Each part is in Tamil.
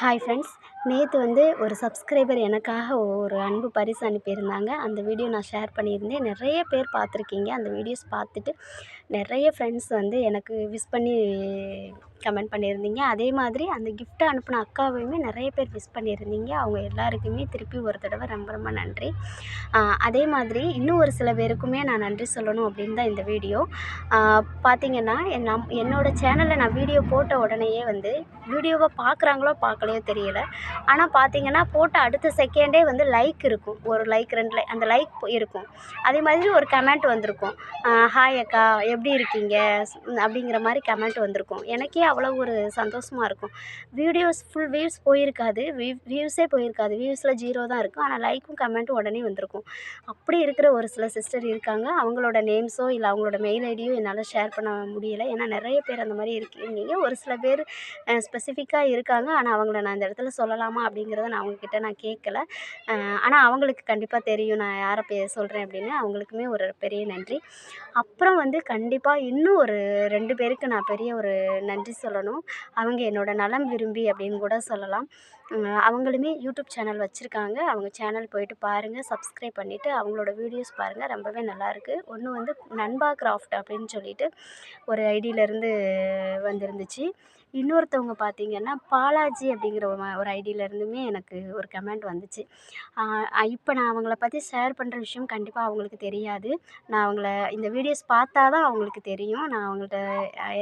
Hi friends. நேற்று வந்து ஒரு சப்ஸ்கிரைபர் எனக்காக ஒரு அன்பு பரிசு அனுப்பியிருந்தாங்க. அந்த வீடியோ நான் ஷேர் பண்ணியிருந்தேன். நிறைய பேர் பார்த்துருக்கீங்க. அந்த வீடியோஸ் பார்த்துட்டு நிறைய ஃப்ரெண்ட்ஸ் வந்து எனக்கு விஷ் பண்ணி கமெண்ட் பண்ணியிருந்தீங்க. அதே மாதிரி அந்த கிஃப்ட் அனுப்பின அக்காவையுமே நிறைய பேர் விஷ் பண்ணியிருந்தீங்க. அவங்க எல்லாருக்குமே திருப்பி ஒரு தடவை ரொம்ப ரொம்ப நன்றி. அதே மாதிரி இன்னும் ஒரு சில பேருக்குமே நான் நன்றி சொல்லணும் அப்படின்னு தான் இந்த வீடியோ. பார்த்திங்கன்னா என்னோடய சேனலில் நான் வீடியோ போட்ட உடனேயே வந்து வீடியோவை பார்க்குறாங்களோ பார்க்கலையோ தெரியல. ஆனால் பார்த்திங்கன்னா போட்ட அடுத்த செகண்டே வந்து லைக் இருக்கும். ஒரு லைக் 2 லைக் அந்த லைக் இருக்கும். அதே மாதிரி ஒரு கமெண்ட் வந்திருக்கும். ஹாய் அக்கா எப்படி இருக்கீங்க அப்படிங்கிற மாதிரி கமெண்ட் வந்திருக்கும். எனக்கே அவ்வளோ ஒரு சந்தோஷமாக இருக்கும். வீடியோஸ் ஃபுல் வியூஸ் போயிருக்காது, வியூஸே போயிருக்காது. வியூஸில் 0 தான் இருக்கும். ஆனால் லைக்கும் கமெண்ட்டும் உடனே வந்திருக்கும். அப்படி இருக்கிற ஒரு சில சிஸ்டர் இருக்காங்க. அவங்களோட நேம்ஸோ இல்லை அவங்களோட மெயில் ஐடியோ என்னால் ஷேர் பண்ண முடியலை. ஏன்னா நிறைய பேர் அந்த மாதிரி இருக்கீங்க. ஒரு சில பேர் ஸ்பெசிஃபிக்காக இருக்காங்க. ஆனால் அவங்கள நான் இந்த இடத்துல சொல்லலாமா அப்படிங்கிறத நான் அவங்கக்கிட்ட நான் கேட்கல. ஆனால் அவங்களுக்கு கண்டிப்பாக தெரியும் நான் யாரை சொல்கிறேன் அப்படின்னு. அவங்களுக்குமே ஒரு பெரிய நன்றி. அப்புறம் வந்து கண்டிப்பாக இன்னும் ஒரு 2 பேருக்கு நான் பெரிய ஒரு நன்றி சொல்லணும். அவங்க என்னோட நலம் விரும்பி அப்படின்னு கூட சொல்லலாம். அவங்களுமே யூடியூப் சேனல் வச்சுருக்காங்க. அவங்க சேனல் போயிட்டு பாருங்கள், சப்ஸ்கிரைப் பண்ணிவிட்டு அவங்களோட வீடியோஸ் பாருங்கள். ரொம்பவே நல்லாயிருக்கு. ஒன்று வந்து நண்பா கிராஃப்ட் அப்படின்னு சொல்லிட்டு ஒரு ஐடியிலேருந்து வந்திருந்துச்சு. இன்னொருத்தவங்க பார்த்திங்கன்னா பாலாஜி அப்படிங்கிற ஒரு ஐடியிலேருந்துமே எனக்கு ஒரு கமெண்ட் வந்துச்சு. இப்போ நான் அவங்கள பற்றி ஷேர் பண்ணுற விஷயம் கண்டிப்பாக அவங்களுக்கு தெரியாது. நான் அவங்கள இந்த வீடியோஸ் பார்த்தா தான் அவங்களுக்கு தெரியும். நான் அவங்கள்ட்ட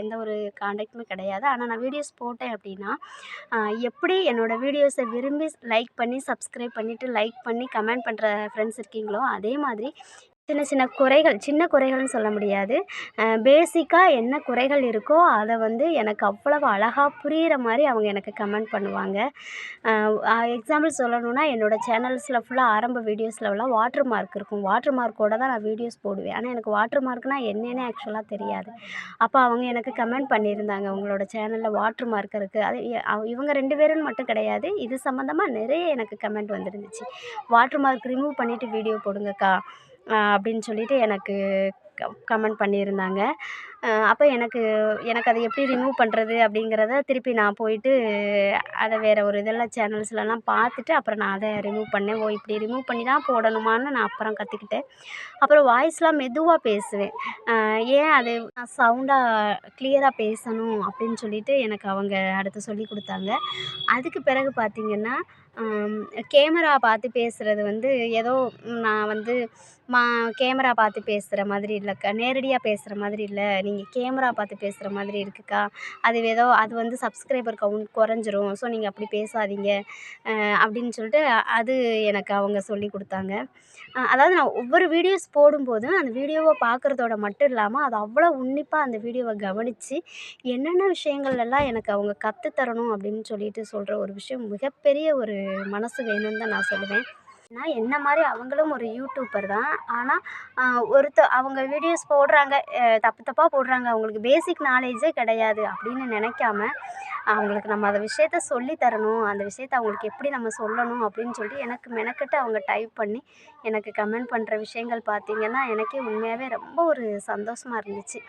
எந்த ஒரு கான்டாக்ட்டுமே கிடையாது. ஆனால் நான் வீடியோஸ் போட்டேன் அப்படின்னா எப்படி என்னோடய வீடியோஸை விரும்பி லைக் பண்ணி சப்ஸ்கிரைப் பண்ணிவிட்டு லைக் பண்ணி கமெண்ட் பண்ணுற ஃப்ரெண்ட்ஸ் இருக்கீங்களோ, அதே மாதிரி சின்ன சின்ன குறைகள்னு சொல்ல முடியாது. பேசிக்காக என்ன குறைகள் இருக்கோ அதை வந்து எனக்கு அவ்வளவு அழகா புரிகிற மாதிரி அவங்க எனக்கு கமெண்ட் பண்ணுவாங்க. எக்ஸாம்பிள் சொல்லணும்னா என்னோடய சேனல்ஸில் ஃபுல்லாக ஆரம்ப வீடியோஸ்லலாம் வாட்டர் மார்க் இருக்கும். வாட்டர் மார்க்கோட தான் நான் வீடியோஸ் போடுவேன். ஆனால் எனக்கு வாட்டர் மார்க்னால் என்னன்னே ஆக்சுவலாக தெரியாது. அப்போ அவங்க எனக்கு கமெண்ட் பண்ணியிருந்தாங்க, உங்களோட சேனலில் வாட்டர் மார்க் இருக்குது. அது இவங்க 2 பேருன்னு மட்டும் கிடையாது. இது சம்மந்தமாக நிறைய எனக்கு கமெண்ட் வந்துருந்துச்சு. வாட்டர் மார்க் ரிமூவ் பண்ணிவிட்டு வீடியோ போடுங்கக்கா அப்படின்னு சொல்லிட்டு எனக்கு கமெண்ட் பண்ணியிருந்தாங்க. அப்போ எனக்கு அதை எப்படி ரிமூவ் பண்ணுறது அப்படிங்கிறத திருப்பி நான் போயிட்டு அதை வேறு ஒரு சேனல்ஸ்லலாம் பார்த்துட்டு அப்புறம் நான் அதை ரிமூவ் பண்ணேன். இப்படி ரிமூவ் பண்ணி தான் போடணுமான்னு நான் அப்புறம் கற்றுக்கிட்டேன். அப்புறம் வாய்ஸ்லாம் மெதுவாக பேசுவேன். ஏன் அது நான் சவுண்டாக கிளியராக பேசணும் அப்படின்னு சொல்லிட்டு எனக்கு அவங்க அடுத்து சொல்லிக் கொடுத்தாங்க. அதுக்கு பிறகு பார்த்திங்கன்னா கேமரா பார்த்து பேசுகிறது வந்து ஏதோ நான் வந்து கேமரா பார்த்து பேசுகிற மாதிரி இல்லைக்கா, நேரடியாக பேசுகிற மாதிரி இல்லை, நீங்கள் கேமரா பார்த்து பேசுகிற மாதிரி இருக்குக்கா, அது வந்து சப்ஸ்கிரைபர் கவுண்ட் குறைஞ்சிரும், ஸோ நீங்கள் அப்படி பேசாதீங்க அப்படின்னு சொல்லிட்டு அது எனக்கு அவங்க சொல்லிக் கொடுத்தாங்க. அதாவது நான் ஒவ்வொரு வீடியோஸ் போடும்போதும் அந்த வீடியோவை பார்க்குறதோட மட்டும் இல்லாமல் அதை அவ்வளோ உன்னிப்பாக அந்த வீடியோவை கவனித்து என்னென்ன விஷயங்கள் எல்லாம் எனக்கு அவங்க கற்றுத்தரணும் அப்படின்னு சொல்லிட்டு சொல்கிற ஒரு விஷயம் மிகப்பெரிய ஒரு மனசு வேணும்னு தான் நான் சொல்லுவேன். நான் என்ன மாதிரி அவங்களும் ஒரு யூடியூபர் தான். ஆனால் அவங்க வீடியோஸ் போடுறாங்க, தப்பாக போடுறாங்க, அவங்களுக்கு பேசிக் நாலேஜே கிடையாது அப்படின்னு நினைக்காம அவங்களுக்கு நம்ம அந்த விஷயத்த சொல்லி தரணும், அந்த விஷயத்த அவங்களுக்கு எப்படி நம்ம சொல்லணும் அப்படின்னு சொல்லிட்டு எனக்கு மெனக்கெட்டு அவங்க டைப் பண்ணி எனக்கு கமெண்ட் பண்ணுற விஷயங்கள் பார்த்திங்கன்னா எனக்கே உண்மையாகவே ரொம்ப ஒரு சந்தோஷமாக இருந்துச்சு.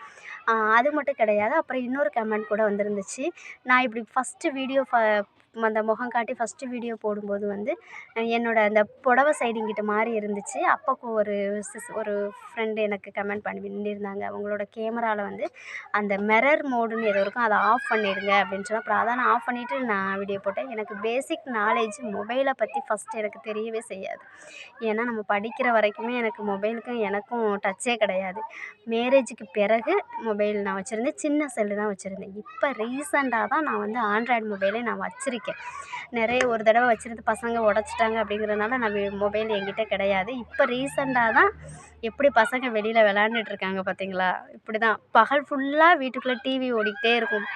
அது மட்டும் கிடையாது, அப்புறம் இன்னொரு கமெண்ட் கூட வந்துருந்துச்சு. நான் இப்படி ஃபஸ்ட்டு வீடியோ அந்த முகம் காட்டி ஃபஸ்ட்டு வீடியோ போடும்போது வந்து என்னோடய அந்த புடவை சைடு இங்கிட்ட மாறி இருந்துச்சு. அப்போ ஒரு ஃப்ரெண்டு எனக்கு கமெண்ட் பண்ணியிருந்தாங்க, அவங்களோட கேமராவில் வந்து அந்த மிரர் மோடுன்னு ஏதோ இருக்கும், அதை ஆஃப் பண்ணிடுங்க அப்படின்னு சொன்னால் அப்புறம் அதை நான் ஆஃப் பண்ணிவிட்டு நான் வீடியோ போட்டேன். எனக்கு பேசிக் நாலேஜ் மொபைலை பற்றி ஃபஸ்ட்டு எனக்கு தெரியவே செய்யாது. ஏன்னா நம்ம படிக்கிற வரைக்குமே எனக்கு மொபைலுக்கும் எனக்கும் டச்சே கிடையாது. மேரேஜுக்கு பிறகு மொபைல் நான் வச்சுருந்தேன். சின்ன செல்லு தான் வச்சுருந்தேன். இப்போ ரீசெண்டாக தான் நான் வந்து ஆண்ட்ராய்டு மொபைலே நான் வச்சுருக்கேன். நிறைய ஒரு தடவை வச்சுருந்து பசங்க உடச்சிட்டாங்க அப்படிங்கிறதுனால நான் மொபைல் என்கிட்ட கிடையாது. இப்போ ரீசெண்டாக தான் எப்படி பசங்க வெளியில் விளாண்டுட்ருக்காங்க பார்த்தீங்களா, இப்படி தான் பகல் ஃபுல்லாக வீட்டுக்குள்ளே டிவி ஓடிக்கிட்டே இருக்கும்.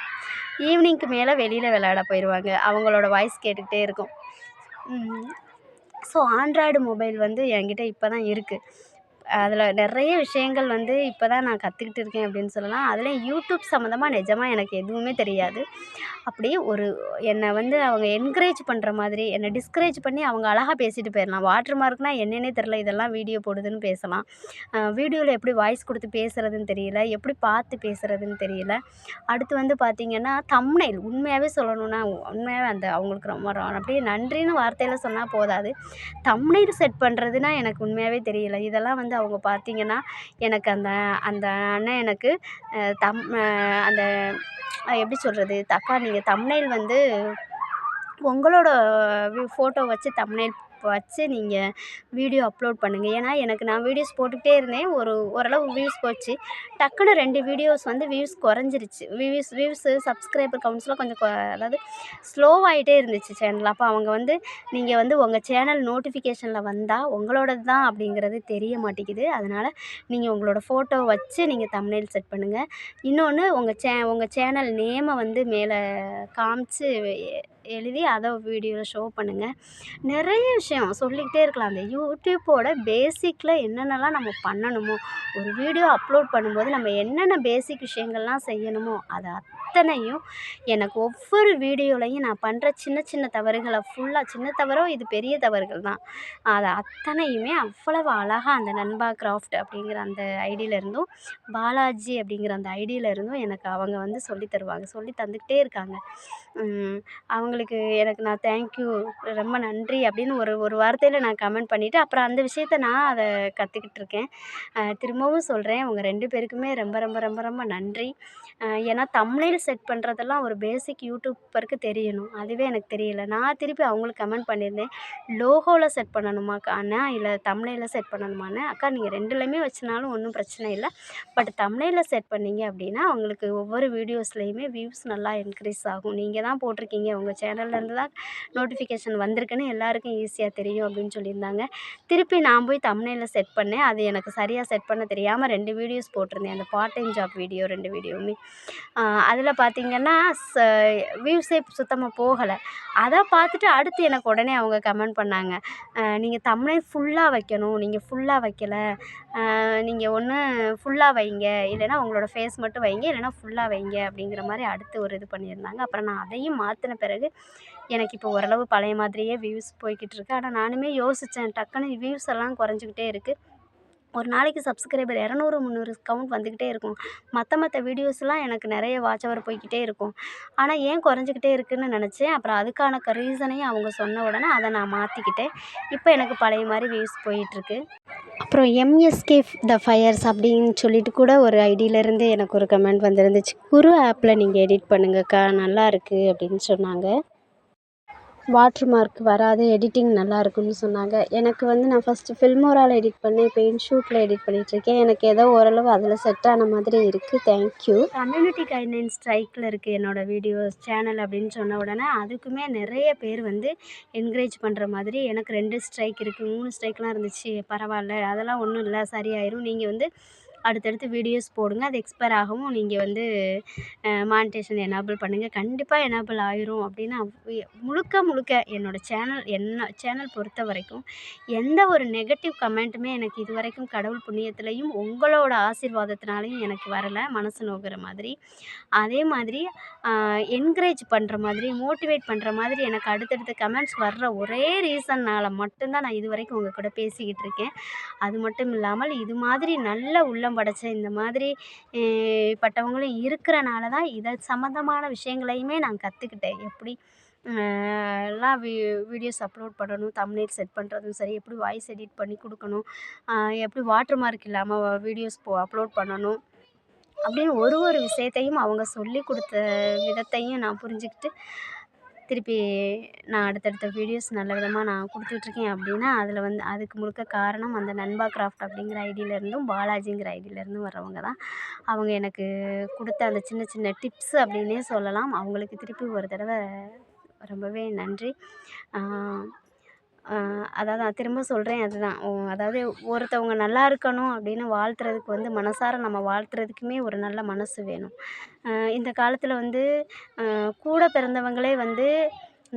ஈவினிங்க்கு மேலே வெளியில் விளையாட போயிடுவாங்க. அவங்களோட வாய்ஸ் கேட்டுக்கிட்டே இருக்கும். ஸோ ஆண்ட்ராய்டு மொபைல் வந்து என்கிட்ட இப்போ தான் இருக்குது. அதில் நிறைய விஷயங்கள் வந்து இப்போ தான் நான் கற்றுக்கிட்டு இருக்கேன் அப்படின்னு சொல்லலாம். அதுலேயும் யூடியூப் சம்மந்தமாக நிஜமா எனக்கு எதுவுமே தெரியாது. அப்படியே என்னை வந்து அவங்க என்கரேஜ் பண்ணுற மாதிரி, என்னை டிஸ்கரேஜ் பண்ணி அவங்க அழகா பேசிட்டு போயிடலாம். வாட்டர் மார்க்னா என்னன்னே தெரில, இதெல்லாம் வீடியோ போடுதுன்னு பேசலாம். வீடியோவில் எப்படி வாய்ஸ் கொடுத்து பேசுகிறதுன்னு தெரியல, எப்படி பார்த்து பேசுகிறதுன்னு தெரியல. அடுத்து வந்து பார்த்திங்கன்னா தம்ப்நெயில், உண்மையாகவே சொல்லணும்னா உண்மையாகவே அந்த அவங்களுக்கு ரொம்ப அப்படியே நன்றின்னு வார்த்தையில் சொன்னால் போதாது. தம்ப்நெயில் செட் பண்ணுறதுனா எனக்கு உண்மையாகவே தெரியல. இதெல்லாம் வந்து அவங்க பார்த்திங்கன்னா எனக்கு அந்த அந்த அண்ணன் எனக்கு அந்த எப்படி சொல்கிறது, அக்கா நீங்கள் தம்ப்நெயில் வந்து உங்களோட ஃபோட்டோ வச்சு தம்ப்நெயில் வச்சு நீங்கள் வீடியோ அப்லோட் பண்ணுங்கள். ஏன்னா நான் வீடியோஸ் போட்டுக்கிட்டே இருந்தேன். ஓரளவு வியூஸ் போச்சு. டக்குன்னு 2 வீடியோஸ் வந்து வியூஸ் குறைஞ்சிருச்சு. வியூஸு சப்ஸ்கிரைபர் கவுண்ட்ஸ்லாம் கொஞ்சம் அதாவது ஸ்லோவாகிட்டே இருந்துச்சு சேனல். அப்போ அவங்க வந்து நீங்கள் வந்து உங்கள் சேனல் நோட்டிஃபிகேஷனில் வந்தால் உங்களோடது தான் அப்படிங்கிறது தெரிய மாட்டேங்குது. அதனால் நீங்கள் உங்களோட ஃபோட்டோ வச்சு நீங்கள் தம்ப்நெயில் செட் பண்ணுங்கள். இன்னொன்று உங்கள் சேனல் நேமை வந்து மேலே காமிச்சு எழுதி அதை வீடியோவில் ஷோ பண்ணுங்கள். நிறைய விஷயம் சொல்லிக்கிட்டே இருக்கலாம். அந்த யூடியூப்போட பேசிக்கில் என்னென்னலாம் நம்ம பண்ணணுமோ, ஒரு வீடியோ அப்லோட் பண்ணும்போது நம்ம என்னென்ன பேசிக் விஷயங்கள்லாம் செய்யணுமோ அது அத்தனையும் எனக்கு ஒவ்வொரு வீடியோலையும் நான் பண்ணுற சின்ன சின்ன தவறுகளை ஃபுல்லாக, சின்ன தவறோ இது பெரிய தவறுகள் தான், அதை அத்தனையுமே அவ்வளவு அழகாக அந்த நண்பா கிராஃப்ட் அப்படிங்கிற அந்த ஐடியிலேருந்தும் பாலாஜி அப்படிங்கிற அந்த ஐடியிலேருந்தும் எனக்கு அவங்க வந்து சொல்லி தருவாங்க, சொல்லி தந்துக்கிட்டே இருக்காங்க. அவங்களுக்கு எனக்கு நான் தேங்க்யூ, ரொம்ப நன்றி அப்படின்னு ஒரு வார்த்தையில் நான் கமெண்ட் பண்ணிவிட்டு அப்புறம் அந்த விஷயத்த நான் அதை கற்றுக்கிட்டு இருக்கேன். திரும்பவும் சொல்கிறேன், உங்க 2 பேருக்குமே ரொம்ப ரொம்ப ரொம்ப ரொம்ப நன்றி. ஏன்னா தம்ப்நெயில் செட் பண்ணுறதெல்லாம் ஒரு பேசிக் யூடியூப்பருக்கு தெரியணும். அதுவே எனக்கு தெரியல. நான் திருப்பி அவங்களுக்கு கமெண்ட் பண்ணியிருந்தேன், லோகோவில் செட் பண்ணணுமாக்கா அண்ணா, இல்லை தம்ப்நெயிலில் செட் பண்ணணுமான்னு. அக்கா நீங்கள் 2லையுமே வச்சுனாலும் ஒன்றும் பிரச்சனை இல்லை. பட் தம்ப்நெயிலில் செட் பண்ணீங்க அப்படின்னா உங்களுக்கு ஒவ்வொரு வீடியோஸ்லேயுமே வியூஸ் நல்லா இன்க்ரீஸ் ஆகும். நீங்கள் தான் போட்டிருக்கீங்க, உங்கள் சேனல்லேருந்து தான் நோட்டிஃபிகேஷன் வந்திருக்குன்னு எல்லாருக்கும் ஈஸியாக தெரியும் அப்படின்னு சொல்லியிருந்தாங்க. திருப்பி நான் போய் தம்ப்நெயிலில் செட் பண்ணேன். அது எனக்கு சரியாக செட் பண்ண தெரியாமல் 2 வீடியோஸ் போட்டிருந்தேன். அந்த பார்ட் டைம் ஜாப் வீடியோ 2 வீடியோவுமே. அதில் பார்த்திங்கன்னா வியூஸே சுத்தமாக போகலை. அதை பார்த்துட்டு அடுத்து எனக்கு உடனே அவங்க கமெண்ட் பண்ணாங்க, நீங்கள் தம்ப்நெயில் ஃபுல்லாக வைக்கணும், நீங்கள் ஃபுல்லாக வைக்கலை, நீங்கள் ஒன்று ஃபுல்லாக வைங்க, இல்லைனா உங்களோட ஃபேஸ் மட்டும் வைங்க, இல்லைனா ஃபுல்லாக வைங்க அப்படிங்கிற மாதிரி அடுத்து ஒரு இது பண்ணியிருந்தாங்க. அப்புறம் நான் அதையும் மாற்றின பிறகு எனக்கு இப்போ ஓரளவு பழைய மாதிரியே வியூஸ் போய்கிட்டு இருக்கு. ஆனால் நானுமே யோசித்தேன், டக்குன்னு வியூஸ் எல்லாம் குறைஞ்சிக்கிட்டே இருக்குது. ஒரு நாளைக்கு சப்ஸ்கிரைபர் 200, 300 கவுண்ட் வந்துக்கிட்டே இருக்கும். மற்ற வீடியோஸ்லாம் எனக்கு நிறைய வாட்ச் ஹவர் போய்க்கிட்டே இருக்கும். ஆனால் ஏன் குறைஞ்சிக்கிட்டே இருக்குதுன்னு நினச்சேன். அப்புறம் அதுக்கான ரீசனையும் அவங்க சொன்ன உடனே அதை நான் மாற்றிக்கிட்டேன். இப்போ எனக்கு பழைய மாதிரி வியூஸ் போயிட்டுருக்கு. அப்புறம் எம்எஸ்கே த ஃபயர்ஸ் அப்படின்னு சொல்லிட்டு கூட ஒரு ஐடியிலேருந்து எனக்கு ஒரு கமெண்ட் வந்துருந்துச்சு. குரு ஆப்பில் நீங்கள் எடிட் பண்ணுங்கக்கா, நல்லா இருக்குது அப்படின்னு சொன்னாங்க. வாட்டர் மார்க் வராது, எடிட்டிங் நல்லா இருக்குன்னு சொன்னாங்க. எனக்கு வந்து நான் ஃபஸ்ட்டு ஃபில்மோராவில் எடிட் பண்ணேன், இப்போ இன்ஷூட்டில் எடிட் பண்ணிகிட்ருக்கேன். எனக்கு ஏதோ ஓரளவு அதில் செட் ஆன மாதிரி இருக்குது. தேங்க்யூ. கம்யூனிட்டி கைட்லைன் ஸ்ட்ரைக்கில் இருக்குது என்னோடய வீடியோஸ் சேனல் அப்படின்னு சொன்ன உடனே அதுக்குமே நிறைய பேர் வந்து என்கரேஜ் பண்ணுற மாதிரி, எனக்கு 2 ஸ்ட்ரைக் இருக்குது, 3 ஸ்ட்ரைக்லாம் இருந்துச்சு, பரவாயில்ல அதெல்லாம் ஒன்றும் இல்லை, சரியாயிரும், நீங்கள் வந்து அடுத்தடுத்து வீடியோஸ் போடுங்க, அது எக்ஸ்பயர் ஆகவும் நீங்கள் வந்து மானிட்டேஷன் எனேபிள் பண்ணுங்கள், கண்டிப்பாக எனேபிள் ஆயிரும் அப்படின்னு முழுக்க என்னோடய சேனல் பொறுத்த வரைக்கும் எந்த ஒரு நெகட்டிவ் கமெண்ட்டுமே எனக்கு இது வரைக்கும் கடவுள் புண்ணியத்துலேயும் உங்களோட ஆசீர்வாதத்தினாலையும் எனக்கு வரலை, மனசு நோகிற மாதிரி. அதே மாதிரி என்கரேஜ் பண்ணுற மாதிரி, மோட்டிவேட் பண்ணுற மாதிரி எனக்கு அடுத்தடுத்த கமெண்ட்ஸ் வர்ற ஒரே ரீசன்னால் மட்டும்தான் நான் இது வரைக்கும் உங்கள் கூட பேசிக்கிட்டு இருக்கேன். அது மட்டும் இல்லாமல் இது மாதிரி நல்ல உள்ளம் படைச்ச இந்த மாதிரி பட்டவங்களும் இருக்கிறனால தான் இதை சம்மந்தமான விஷயங்களையுமே நான் கற்றுக்கிட்டேன். எப்படி எல்லாம் வீடியோஸ் அப்லோட் பண்ணணும், தம்ப்நெயில் செட் பண்ணுறதும் சரி, எப்படி வாய்ஸ் எடிட் பண்ணி கொடுக்கணும், எப்படி வாட்டர் மார்க் இல்லாமல் வீடியோஸ் அப்லோட் பண்ணணும் அப்படின்னு ஒரு விஷயத்தையும் அவங்க சொல்லி கொடுத்த விதத்தையும் நான் புரிஞ்சுக்கிட்டு திருப்பி நான் அடுத்தடுத்த வீடியோஸ் நல்ல விதமாக நான் கொடுத்துட்ருக்கேன். அப்படின்னா அதில் வந்து அதுக்கு முழுக்க காரணம் அந்த நண்பா கிராஃப்ட் அப்படிங்கிற ஐடியிலேருந்தும் பாலாஜிங்கிற ஐடியிலேருந்தும் வர்றவங்க தான். அவங்க எனக்கு கொடுத்த அந்த சின்ன சின்ன டிப்ஸ் அப்படின்னே சொல்லலாம். அவங்களுக்கு திருப்பி ஒரு தடவை ரொம்பவே நன்றி. அதாவது நான் திரும்ப சொல்கிறேன், அதுதான் அதாவது ஒருத்தவங்க நல்லா இருக்கணும் அப்படின்னு வாழ்த்துறதுக்கு வந்து மனசார நம்ம வாழ்த்துறதுக்குமே ஒரு நல்ல மனசு வேணும். இந்த காலத்தில் வந்து கூட பிறந்தவங்களே வந்து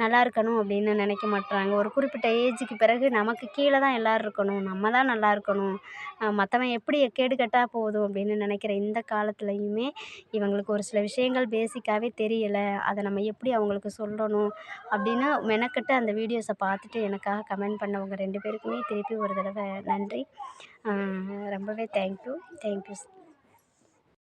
நல்லா இருக்கணும் அப்படின்னு நினைக்க மாட்றாங்க. ஒரு குறிப்பிட்ட ஏஜுக்கு பிறகு நமக்கு கீழ தான் எல்லாரும் இருக்கணும். நம்ம தான் நல்லா இருக்கணும். மத்தவன் எப்படி கேடு கெட்டா போதும் அப்படின்னு நினைக்கிற இந்த காலத்துலயுமே, இவங்களுக்கு ஒரு சில விஷயங்கள் பேசிக்காவே தெரியல. அத நம்ம எப்படி அவங்களுக்கு சொல்லணும் அப்படின்னு மெனக்கெட்டு அந்த வீடியோஸ பார்த்துட்டு எனக்காக கமெண்ட் பண்ணவங்க 2 பேருக்குமே திருப்பி ஒரு தடவ நன்றி. ரொம்பவே தேங்க்யூ. தேங்க்யூ.